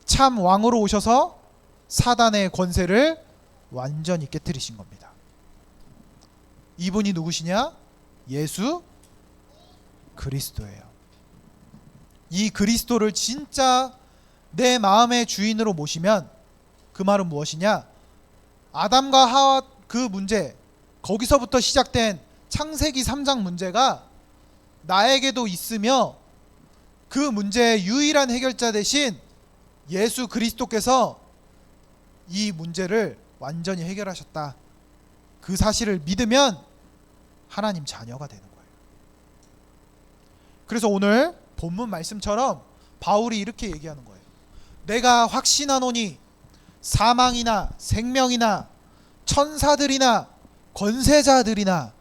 참 왕으로 오셔서 사단의 권세를 완전히 깨뜨리신 겁니다. 이분이 누구시냐? 예수 그리스도예요. 이 그리스도를 진짜 내 마음의 주인으로 모시면 그 말은 무엇이냐? 아담과 하와 그 문제, 거기서부터 시작된 창세기 3장 문제가 나에게도 있으며 그 문제의 유일한 해결자 대신 예수 그리스도께서 이 문제를 완전히 해결하셨다. 그 사실을 믿으면 하나님 자녀가 되는 거예요. 그래서 오늘 본문 말씀처럼 바울이 이렇게 얘기하는 거예요. 내가 확신하노니 사망이나 생명이나 천사들이나 권세자들이나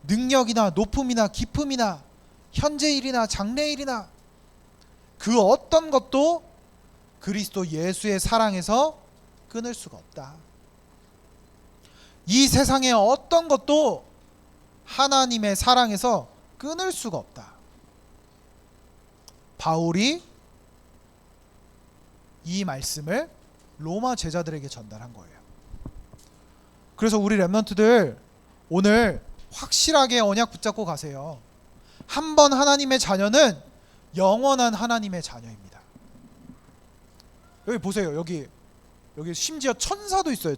능력이나 높음이나 깊음이나 현재일이나 장래일이나 그 어떤 것도 그리스도 예수의 사랑에서 끊을 수가 없다. 이 세상의 어떤 것도 하나님의 사랑에서 끊을 수가 없다. 바울이 이 말씀을 로마 제자들에게 전달한 거예요. 그래서 우리 렘넌트들 오늘 확실하게 언약 붙잡고 가세요. 한 번 하나님의 자녀는 영원한 하나님의 자녀입니다. 여기 보세요. 여기 심지어 천사도 있어요.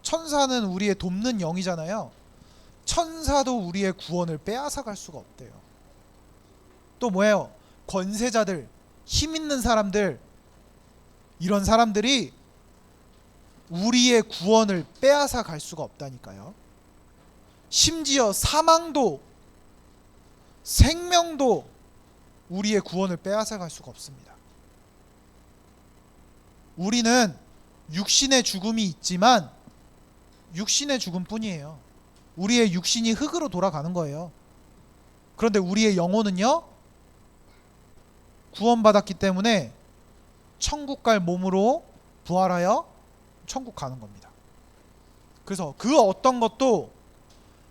천사는 우리의 돕는 영이잖아요. 천사도 우리의 구원을 빼앗아 갈 수가 없대요. 또 뭐예요? 권세자들, 힘 있는 사람들, 이런 사람들이 우리의 구원을 빼앗아 갈 수가 없다니까요. 심지어 사망도, 생명도 우리의 구원을 빼앗아 갈 수가 없습니다. 우리는 육신의 죽음이 있지만 육신의 죽음뿐이에요. 우리의 육신이 흙으로 돌아가는 거예요. 그런데 우리의 영혼은요, 구원받았기 때문에 천국 갈 몸으로 부활하여 천국 가는 겁니다. 그래서 그 어떤 것도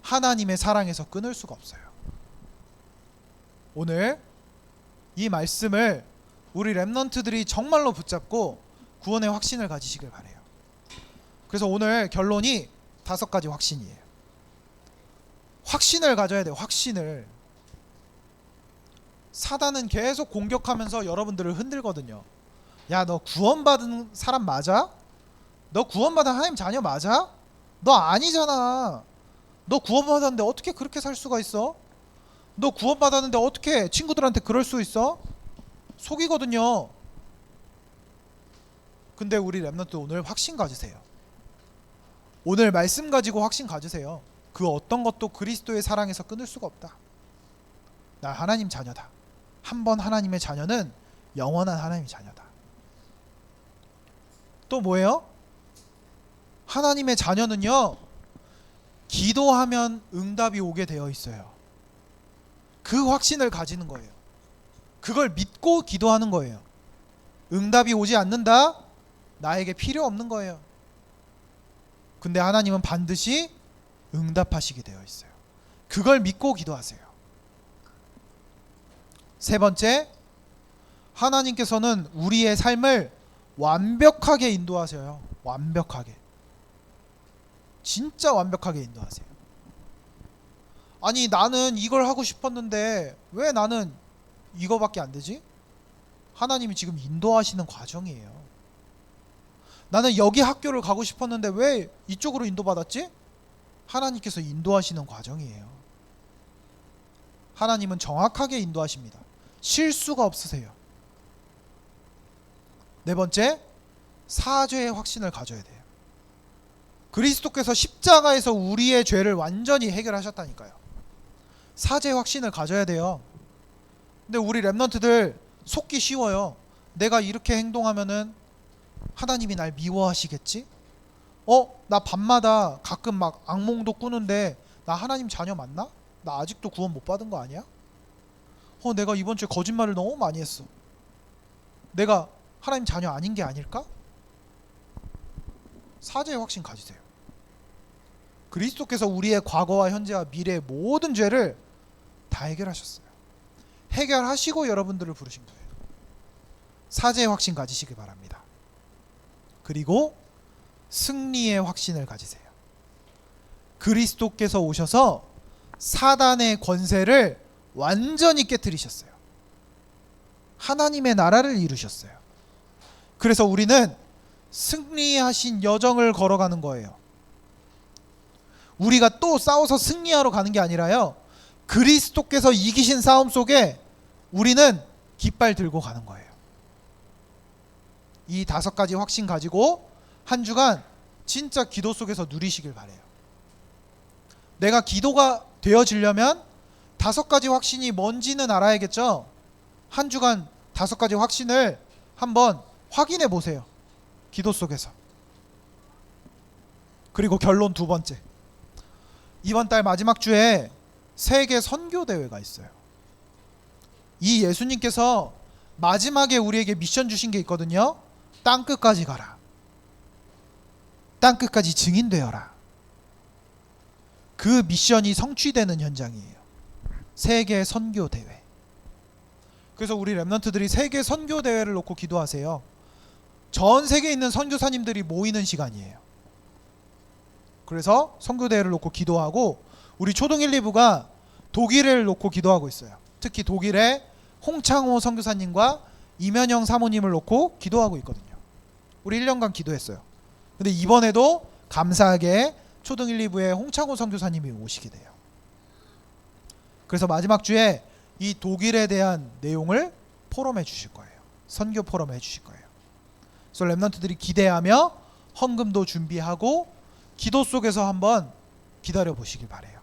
하나님의 사랑에서 끊을 수가 없어요. 오늘 이 말씀을 우리 렘넌트들이 정말로 붙잡고 구원의 확신을 가지시길 바라요. 그래서 오늘 결론이 5가지 확신이에요. 확신을 가져야 돼요. 확신을. 사단은 계속 공격하면서 여러분들을 흔들거든요. 야, 너 구원받은 사람 맞아? 너 구원받은 하나님 자녀 맞아? 너 아니잖아. 너 구원받았는데 어떻게 그렇게 살 수가 있어? 너 구원받았는데 어떻게 친구들한테 그럴 수 있어? 속이거든요. 근데 우리 렘넌트 오늘 확신 가지세요. 오늘 말씀 가지고 확신 가지세요. 그 어떤 것도 그리스도의 사랑에서 끊을 수가 없다. 나 하나님 자녀다. 한 번 하나님의 자녀는 영원한 하나님의 자녀다. 또 뭐예요? 하나님의 자녀는요, 기도하면 응답이 오게 되어 있어요. 그 확신을 가지는 거예요. 그걸 믿고 기도하는 거예요. 응답이 오지 않는다? 나에게 필요 없는 거예요. 근데 하나님은 반드시 응답하시게 되어 있어요. 그걸 믿고 기도하세요. 3번째, 하나님께서는 우리의 삶을 완벽하게 인도하세요. 완벽하게. 진짜 완벽하게 인도하세요. 아니, 나는 이걸 하고 싶었는데 왜 나는 이거밖에 안 되지? 하나님이 지금 인도하시는 과정이에요. 나는 여기 학교를 가고 싶었는데 왜 이쪽으로 인도받았지? 하나님께서 인도하시는 과정이에요. 하나님은 정확하게 인도하십니다. 실수가 없으세요. 4번째, 사죄의 확신을 가져야 돼요. 그리스도께서 십자가에서 우리의 죄를 완전히 해결하셨다니까요. 사죄의 확신을 가져야 돼요. 근데 우리 렘넌트들 속기 쉬워요. 내가 이렇게 행동하면은 하나님이 날 미워하시겠지? 나 밤마다 가끔 막 악몽도 꾸는데 나 하나님 자녀 맞나? 나 아직도 구원 못 받은 거 아니야? 내가 이번 주에 거짓말을 너무 많이 했어. 내가 하나님 자녀 아닌 게 아닐까? 사죄의 확신 가지세요. 그리스도께서 우리의 과거와 현재와 미래의 모든 죄를 다 해결하셨어요. 해결하시고 여러분들을 부르신 거예요. 사죄의 확신 가지시길 바랍니다. 그리고 승리의 확신을 가지세요. 그리스도께서 오셔서 사단의 권세를 완전히 깨뜨리셨어요. 하나님의 나라를 이루셨어요. 그래서 우리는 승리하신 여정을 걸어가는 거예요. 우리가 또 싸워서 승리하러 가는 게 아니라요, 그리스도께서 이기신 싸움 속에 우리는 깃발 들고 가는 거예요. 이 5가지 확신 가지고 한 주간 진짜 기도 속에서 누리시길 바래요. 내가 기도가 되어지려면 5가지 확신이 뭔지는 알아야겠죠. 한 주간 5가지 확신을 한번 확인해 보세요. 기도 속에서. 그리고 결론 2번째. 이번 달 마지막 주에 세계 선교 대회가 있어요. 이 예수님께서 마지막에 우리에게 미션 주신 게 있거든요. 땅 끝까지 가라. 땅 끝까지 증인되어라. 그 미션이 성취되는 현장이에요. 세계 선교 대회. 그래서 우리 렘넌트들이 세계 선교 대회를 놓고 기도하세요. 전 세계에 있는 선교사님들이 모이는 시간이에요. 그래서 선교 대회를 놓고 기도하고, 우리 초등 1, 2부가 독일을 놓고 기도하고 있어요. 특히 독일의 홍창호 선교사님과 이면영 사모님을 놓고 기도하고 있거든요. 우리 1년간 기도했어요. 근데 이번에도 감사하게 초등 1, 2부에 홍창호 선교사님이 오시게 돼요. 그래서 마지막 주에 이 독일에 대한 내용을 포럼해 주실 거예요. 선교 포럼해 주실 거예요. 그래서 렘넌트들이 기대하며 헌금도 준비하고 기도 속에서 한번 기다려 보시길 바래요.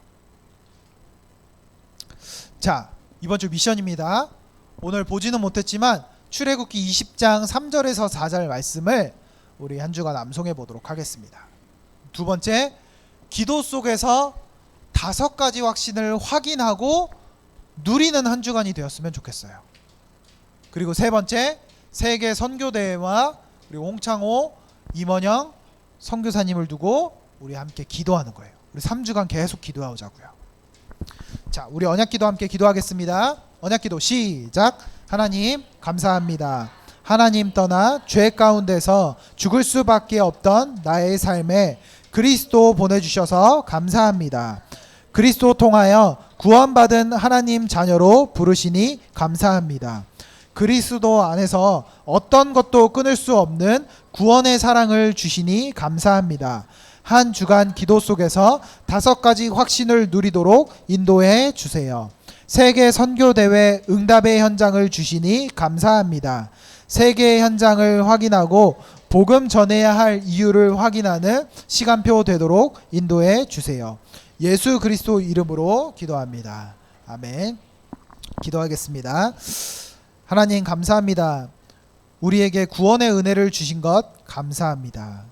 자, 이번 주 미션입니다. 오늘 보지는 못했지만 출애굽기 20장 3절에서 4절 말씀을 우리 한 주간 암송해 보도록 하겠습니다. 두 번째, 기도 속에서 5가지 확신을 확인하고 누리는 한 주간이 되었으면 좋겠어요. 그리고 세 번째, 세계 선교대회와 우리 홍창호, 임원영 선교사님을 두고 우리 함께 기도하는 거예요. 우리 3주간 계속 기도하자고요. 자, 우리 언약기도 함께 기도하겠습니다. 언약기도 시작. 하나님 감사합니다. 하나님 떠나 죄 가운데서 죽을 수밖에 없던 나의 삶에 그리스도 보내주셔서 감사합니다. 그리스도 통하여 구원받은 하나님 자녀로 부르시니 감사합니다. 그리스도 안에서 어떤 것도 끊을 수 없는 구원의 사랑을 주시니 감사합니다. 한 주간 기도 속에서 5가지 확신을 누리도록 인도해 주세요. 세계 선교대회 응답의 현장을 주시니 감사합니다. 세계의 현장을 확인하고 복음 전해야 할 이유를 확인하는 시간표 되도록 인도해 주세요. 예수 그리스도 이름으로 기도합니다. 아멘. 기도하겠습니다. 하나님 감사합니다. 우리에게 구원의 은혜를 주신 것 감사합니다.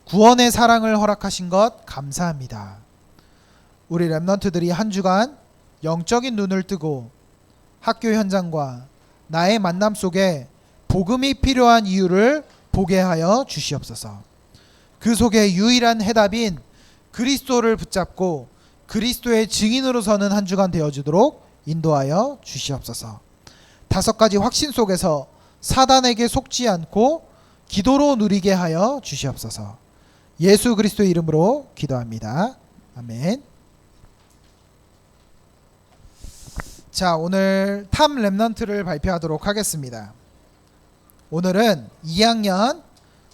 구원의 사랑을 허락하신 것 감사합니다. 우리 렘넌트들이 한 주간 영적인 눈을 뜨고 학교 현장과 나의 만남 속에 복음이 필요한 이유를 보게 하여 주시옵소서. 그 속에 유일한 해답인 그리스도를 붙잡고 그리스도의 증인으로 서는 한 주간 되어주도록 인도하여 주시옵소서. 5가지 확신 속에서 사단에게 속지 않고 기도로 누리게 하여 주시옵소서. 예수 그리스도의 이름으로 기도합니다. 아멘. 자, 오늘 탑 렘넌트를 발표하도록 하겠습니다. 오늘은 2학년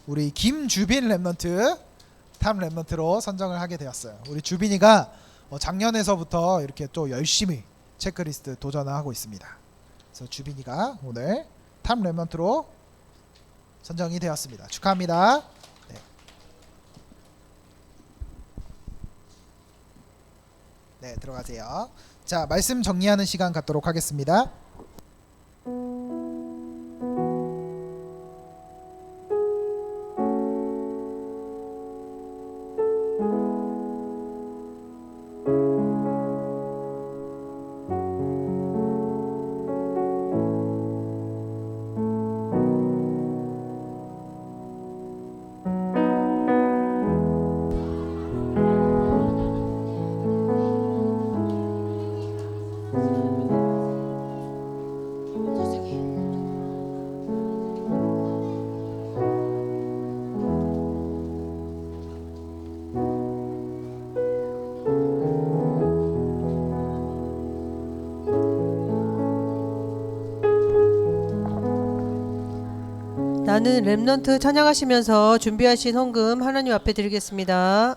우리 김주빈 렘넌트 탑 렘넌트로 선정을 하게 되었어요. 우리 주빈이가 작년에서부터 이렇게 또 열심히 체크리스트 도전을 하고 있습니다. 그래서 주빈이가 오늘 탑 렘넌트로 선정이 되었습니다. 축하합니다. 네. 네, 들어가세요. 자, 말씀 정리하는 시간 갖도록 하겠습니다. 나는 렘넌트 찬양하시면서 준비하신 헌금 하나님 앞에 드리겠습니다.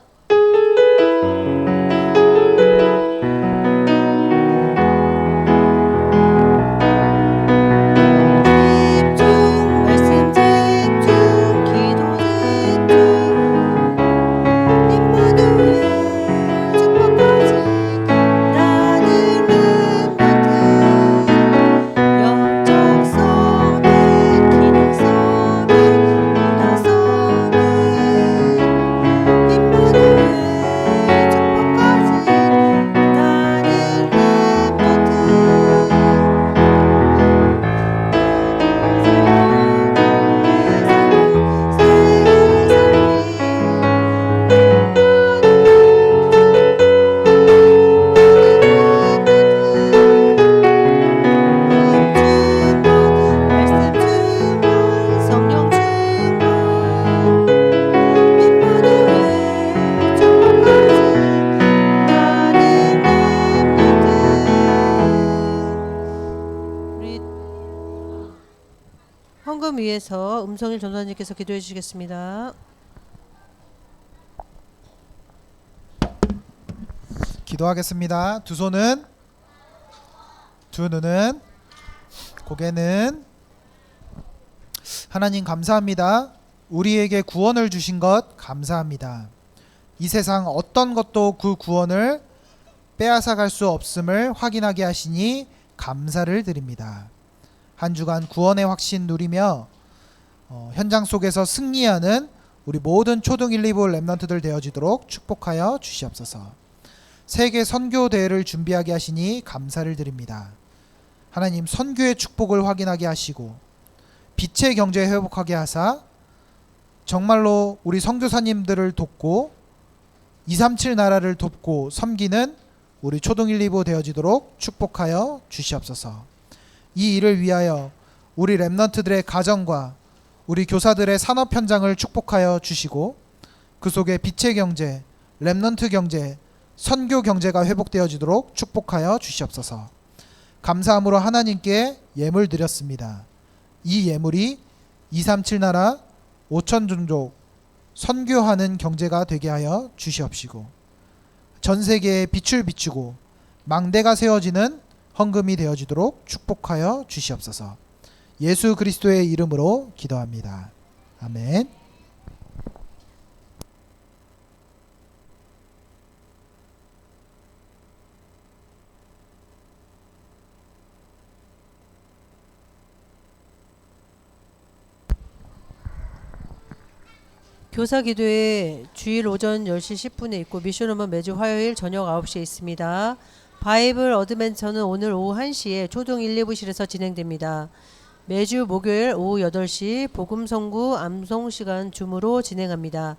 위해서 음성일 전도사님께서 기도해 주시겠습니다. 기도하겠습니다. 두 손은, 두 눈은, 고개는. 하나님 감사합니다. 우리에게 구원을 주신 것 감사합니다. 이 세상 어떤 것도 그 구원을 빼앗아갈 수 없음을 확인하게 하시니 감사를 드립니다. 한 주간 구원의 확신 누리며 현장 속에서 승리하는 우리 모든 초등 1, 2부 랩런트들 되어지도록 축복하여 주시옵소서. 세계 선교 대회를 준비하게 하시니 감사를 드립니다. 하나님 선교의 축복을 확인하게 하시고 빛의 경제 회복하게 하사 정말로 우리 선교사님들을 돕고 237 나라를 돕고 섬기는 우리 초등 1, 2부 되어지도록 축복하여 주시옵소서. 이 일을 위하여 우리 랩런트들의 가정과 우리 교사들의 산업 현장을 축복하여 주시고 그 속에 빛의 경제, 랩런트 경제, 선교 경제가 회복되어지도록 축복하여 주시옵소서. 감사함으로 하나님께 예물 드렸습니다. 이 예물이 237 나라 5천 종족 선교하는 경제가 되게 하여 주시옵시고 전 세계에 빛을 비추고 망대가 세워지는 헌금이 되어지도록 축복하여 주시옵소서. 예수 그리스도의 이름으로 기도합니다. 아멘. 교사 기도회 주일 오전 10시 10분에 있고 미션홈은 매주 화요일 저녁 9시에 있습니다. 바이블 어드벤처는 오늘 오후 1시에 초등 1, 2부실에서 진행됩니다. 매주 목요일 오후 8시 복음성구 암송 시간 줌으로 진행합니다.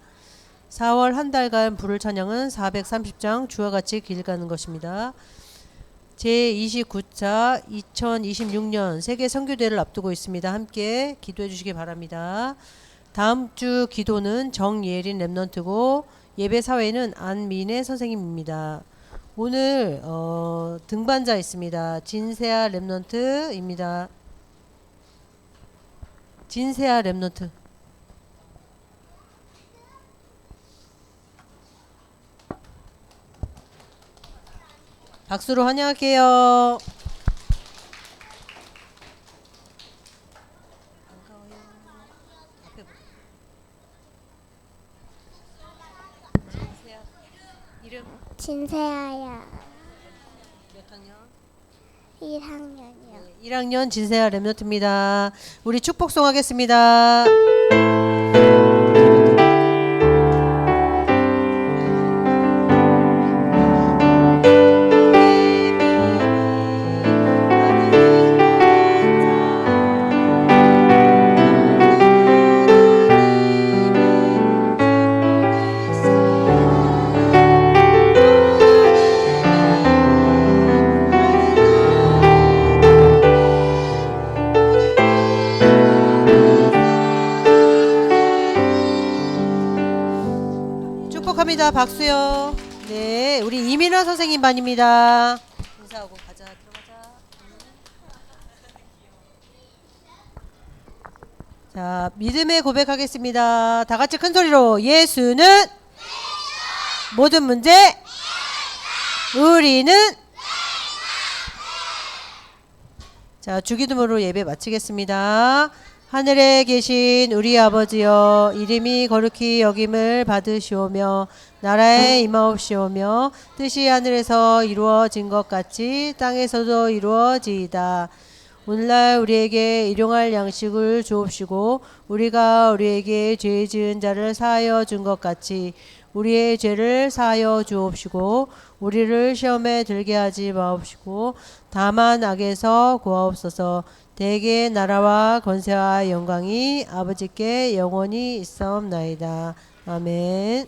4월 한 달간 부를 찬양은 430장 주와 같이 길 가는 것입니다. 제29차 2026년 세계 선교대회를 앞두고 있습니다. 함께 기도해 주시기 바랍니다. 다음 주 기도는 정예린 랩런트고 예배 사회는 안민혜 선생님입니다. 오늘 등반자 있습니다. 진세아 랩런트입니다. 진세아 랩런트. 박수로 환영할게요. 이름 진세아야. 몇 학년? 1학년이요. 1학년 진세아 랩런트입니다. 우리 축복송 하겠습니다. 축복합니다. 박수요. 네, 우리 이민아 선생님 반입니다. 인사하고 가자. 들어가자. 자, 믿음의 고백하겠습니다. 다 같이 큰 소리로 예수는 모든 문제 우리는 자, 주기도문으로 예배 마치겠습니다. 하늘에 계신 우리 아버지여 이름이 거룩히 여김을 받으시오며 나라에 임하옵시오며 뜻이 하늘에서 이루어진 것 같이 땅에서도 이루어지이다. 오늘날 우리에게 일용할 양식을 주옵시고 우리가 우리에게 죄 지은 자를 사하여 준 것 같이 우리의 죄를 사하여 주옵시고 우리를 시험에 들게 하지 마옵시고 다만 악에서 구하옵소서. 대개 나라와 권세와 영광이 아버지께 영원히 있사옵나이다. 아멘.